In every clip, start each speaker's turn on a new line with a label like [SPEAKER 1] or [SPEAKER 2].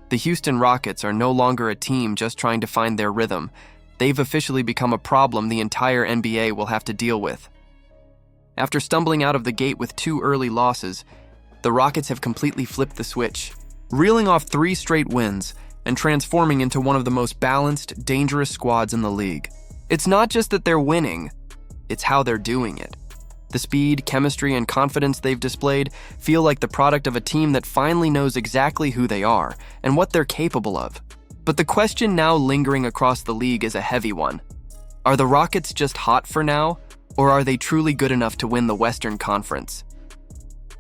[SPEAKER 1] The Houston Rockets are no longer a team just trying to find their rhythm. They've officially become a problem the entire NBA will have to deal with. After stumbling out of the gate with 2 early losses, the Rockets have completely flipped the switch, reeling off 3 straight wins and transforming into one of the most balanced, dangerous squads in the league. It's not just that they're winning, it's how they're doing it. The speed, chemistry, and confidence they've displayed feel like the product of a team that finally knows exactly who they are and what they're capable of. But the question now lingering across the league is a heavy one. Are the Rockets just hot for now, or are they truly good enough to win the Western Conference?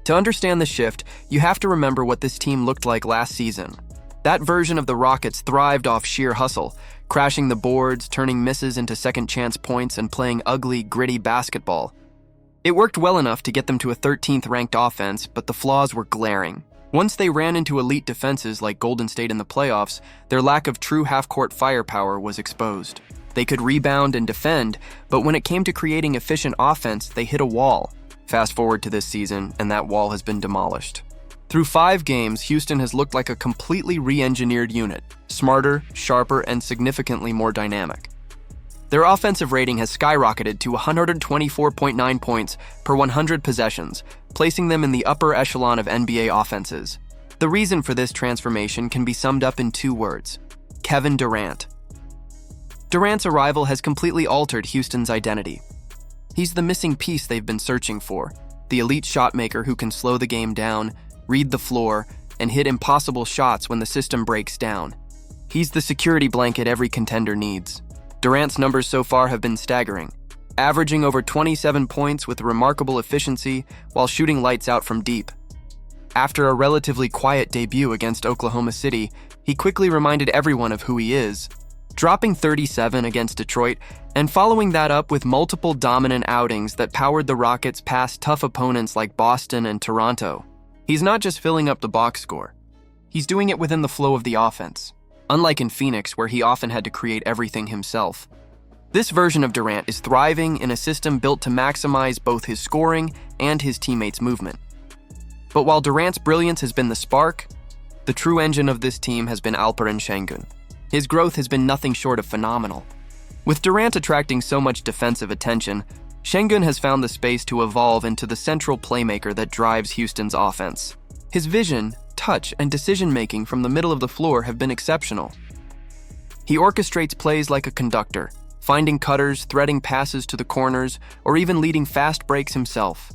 [SPEAKER 1] To understand the shift, you have to remember what this team looked like last season. That version of the Rockets thrived off sheer hustle, crashing the boards, turning misses into second-chance points, and playing ugly, gritty basketball. It worked well enough to get them to a 13th-ranked offense, but the flaws were glaring. Once they ran into elite defenses like Golden State in the playoffs, their lack of true half-court firepower was exposed. They could rebound and defend, but when it came to creating efficient offense, they hit a wall. Fast forward to this season, and that wall has been demolished. Through 5 games, Houston has looked like a completely re-engineered unit, smarter, sharper, and significantly more dynamic. Their offensive rating has skyrocketed to 124.9 points per 100 possessions, placing them in the upper echelon of NBA offenses. The reason for this transformation can be summed up in 2 words: Kevin Durant. Durant's arrival has completely altered Houston's identity. He's the missing piece they've been searching for, the elite shot maker who can slow the game down, read the floor, and hit impossible shots when the system breaks down. He's the security blanket every contender needs. Durant's numbers so far have been staggering, averaging over 27 points with remarkable efficiency while shooting lights out from deep. After a relatively quiet debut against Oklahoma City, he quickly reminded everyone of who he is, dropping 37 against Detroit and following that up with multiple dominant outings that powered the Rockets past tough opponents like Boston and Toronto. He's not just filling up the box score, he's doing it within the flow of the offense. Unlike in Phoenix, where he often had to create everything himself. This version of Durant is thriving in a system built to maximize both his scoring and his teammates' movement. But while Durant's brilliance has been the spark, the true engine of this team has been Alperen Sengun. His growth has been nothing short of phenomenal. With Durant attracting so much defensive attention, Sengun has found the space to evolve into the central playmaker that drives Houston's offense. His vision, touch, and decision-making from the middle of the floor have been exceptional. He orchestrates plays like a conductor, finding cutters, threading passes to the corners, or even leading fast breaks himself.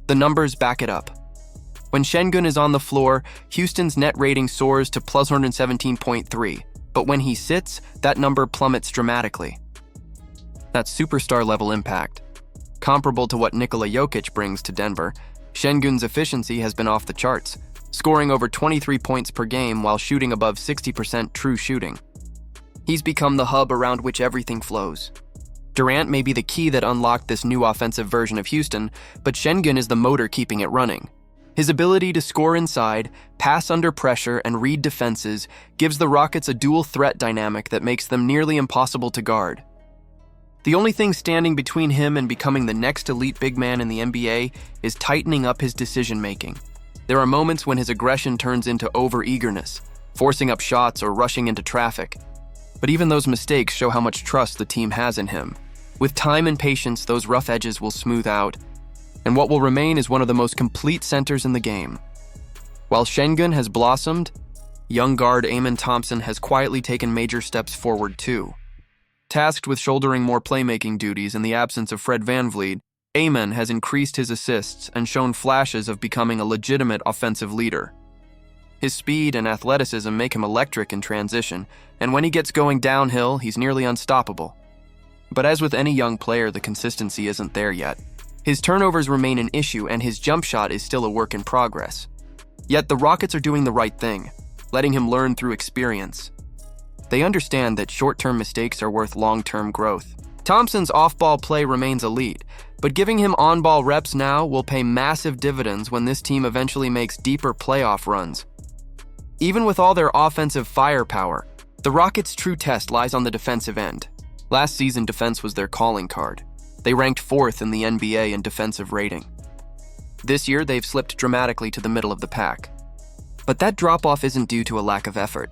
[SPEAKER 1] The numbers back it up. When Sengun is on the floor, Houston's net rating soars to plus 117.3, but when he sits, that number plummets dramatically. That's superstar-level impact. Comparable to what Nikola Jokic brings to Denver, Sengun's efficiency has been off the charts, scoring over 23 points per game while shooting above 60% true shooting. He's become the hub around which everything flows. Durant may be the key that unlocked this new offensive version of Houston, but Sengun is the motor keeping it running. His ability to score inside, pass under pressure, and read defenses gives the Rockets a dual threat dynamic that makes them nearly impossible to guard. The only thing standing between him and becoming the next elite big man in the NBA is tightening up his decision-making. There are moments when his aggression turns into over-eagerness, forcing up shots or rushing into traffic. But even those mistakes show how much trust the team has in him. With time and patience, those rough edges will smooth out, and what will remain is one of the most complete centers in the game. While Sengun has blossomed, young guard Thompson has quietly taken major steps forward too. Tasked with shouldering more playmaking duties in the absence of Fred VanVleet, Amon has increased his assists and shown flashes of becoming a legitimate offensive leader. His speed and athleticism make him electric in transition, and when he gets going downhill, he's nearly unstoppable. But as with any young player, the consistency isn't there yet. His turnovers remain an issue, and his jump shot is still a work in progress. Yet the Rockets are doing the right thing, letting him learn through experience. They understand that short-term mistakes are worth long-term growth. Thompson's off-ball play remains elite, but giving him on-ball reps now will pay massive dividends when this team eventually makes deeper playoff runs. Even with all their offensive firepower, the Rockets' true test lies on the defensive end. Last season, defense was their calling card. They ranked 4th in the NBA in defensive rating. This year, they've slipped dramatically to the middle of the pack. But that drop-off isn't due to a lack of effort.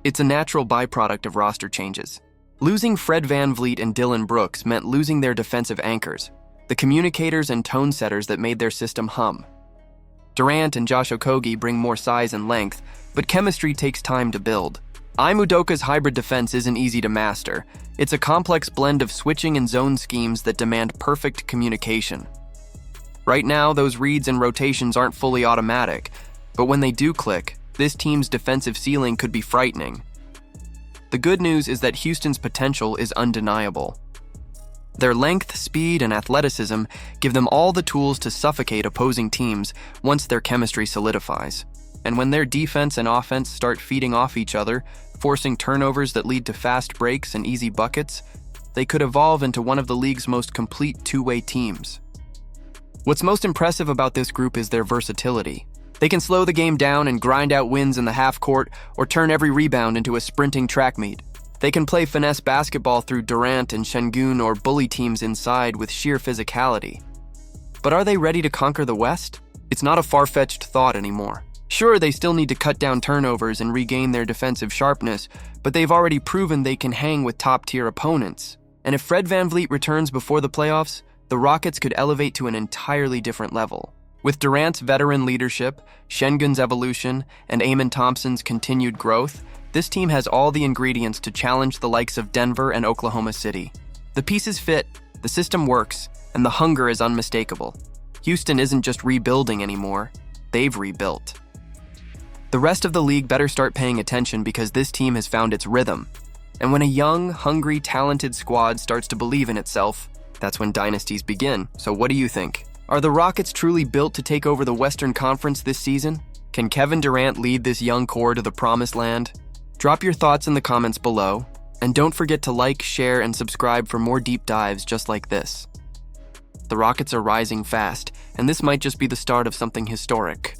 [SPEAKER 1] It's a natural byproduct of roster changes. Losing Fred VanVleet and Dillon Brooks meant losing their defensive anchors, the communicators and tone setters that made their system hum. Durant and Josh Okogie bring more size and length, but chemistry takes time to build. Udoka's hybrid defense isn't easy to master. It's a complex blend of switching and zone schemes that demand perfect communication. Right now, those reads and rotations aren't fully automatic, but when they do click, this team's defensive ceiling could be frightening. The good news is that Houston's potential is undeniable. Their length, speed, and athleticism give them all the tools to suffocate opposing teams once their chemistry solidifies. And when their defense and offense start feeding off each other, forcing turnovers that lead to fast breaks and easy buckets, they could evolve into one of the league's most complete two-way teams. What's most impressive about this group is their versatility. They can slow the game down and grind out wins in the half court or turn every rebound into a sprinting track meet. They can play finesse basketball through Durant and Sengun or bully teams inside with sheer physicality. But are they ready to conquer the West? It's not a far-fetched thought anymore. Sure, they still need to cut down turnovers and regain their defensive sharpness, but they've already proven they can hang with top-tier opponents. And if Fred VanVleet returns before the playoffs, the Rockets could elevate to an entirely different level. With Durant's veteran leadership, Sengun's evolution, and Thompson's continued growth, this team has all the ingredients to challenge the likes of Denver and Oklahoma City. The pieces fit, the system works, and the hunger is unmistakable. Houston isn't just rebuilding anymore, they've rebuilt. The rest of the league better start paying attention because this team has found its rhythm. And when a young, hungry, talented squad starts to believe in itself, that's when dynasties begin. So what do you think? Are the Rockets truly built to take over the Western Conference this season? Can Kevin Durant lead this young core to the promised land? Drop your thoughts in the comments below, and don't forget to like, share, and subscribe for more deep dives just like this. The Rockets are rising fast, and this might just be the start of something historic.